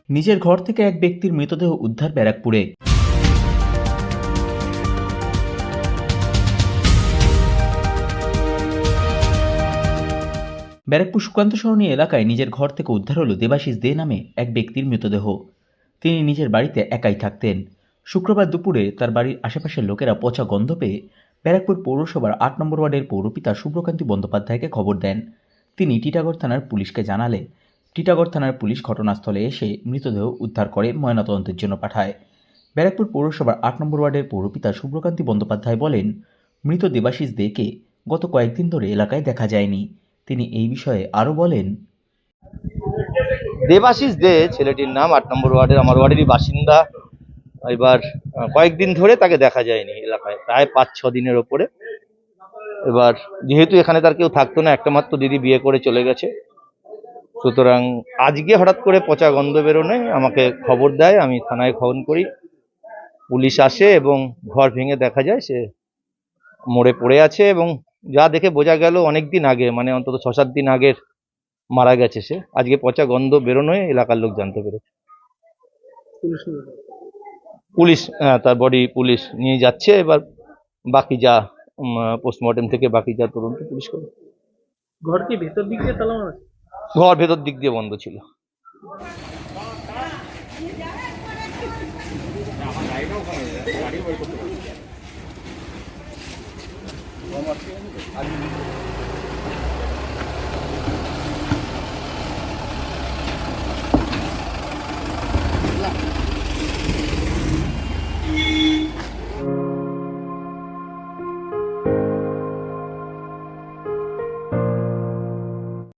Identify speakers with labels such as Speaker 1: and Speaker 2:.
Speaker 1: নিজের ঘর থেকে এক ব্যক্তির মৃতদেহ উদ্ধার ব্যারাকপুরে। ব্যারাকপুর সুকান্ত সরণী এলাকায় নিজের ঘর থেকে উদ্ধার হলো দেবাশিস দে নামে এক ব্যক্তির মৃতদেহ। তিনি নিজের বাড়িতে একাই থাকতেন। শুক্রবার দুপুরে তার বাড়ির আশেপাশের লোকেরা পচা গন্ধ পেয়ে ব্যারাকপুর পৌরসভার ৮ নম্বর ওয়ার্ডের পৌরপিতা শুভ্রকান্তি বন্দ্যোপাধ্যায়কে খবর দেন। তিনি টিটাগড় থানার পুলিশকে জানালে টিটাগড় থানার পুলিশ ঘটনাস্থলে এসে মৃতদেহ উদ্ধার করে ময়নাতদন্তের জন্য পাঠায়। ব্যারাকপুর পৌরসভার ৮ নম্বর ওয়ার্ডের পৌরপিতা শুভ্রকান্তি বন্দ্যোপাধ্যায় বলেন, মৃত দেবাশিস দেকে গত কয়েকদিন ধরে এলাকায় দেখা যায়নি। তিনি এই বিষয়ে আরও বলেন,
Speaker 2: দেবাশিস দে ছেলেটির নাম, ৮ নম্বর ওয়ার্ডের, আমার ওয়ার্ডেরই বাসিন্দা। এবার কয়েকদিন ধরে তাকে দেখা যায়নি এলাকায়, প্রায় ৫-৬ দিনের ওপরে। এবার যেহেতু এখানে তার কেউ থাকতো না, একটা মাত্র দিদি বিয়ে করে চলে গেছে, সুতরাং আজকে হঠাৎ করে পচা গন্ধ বেরোনোয় আমাকে খবর দেয়। আমি থানায় ফোন করি, পুলিশ আসে এবং ঘর ভেঙে দেখা যায় সে মরে পড়ে আছে। এবং যা দেখে বোঝা গেল অনেকদিন আগে, মানে অন্তত ৬-৭ দিন আগের মারা গেছে সে। আজকে পচা গন্ধ বেরোনোয় এলাকার লোক জানতে পেরেছে। পুলিশ তার বডি পুলিশ নিয়ে যাচ্ছে। এবার বাকি যা পোস্টমর্টেম থেকে বাকি যা তদন্ত পুলিশ করবে।
Speaker 3: ঘর কি ভেতর দিক দিয়ে তালা মারা আছে?
Speaker 2: ঘর ভেতর দিক দিয়ে বন্ধ ছিল।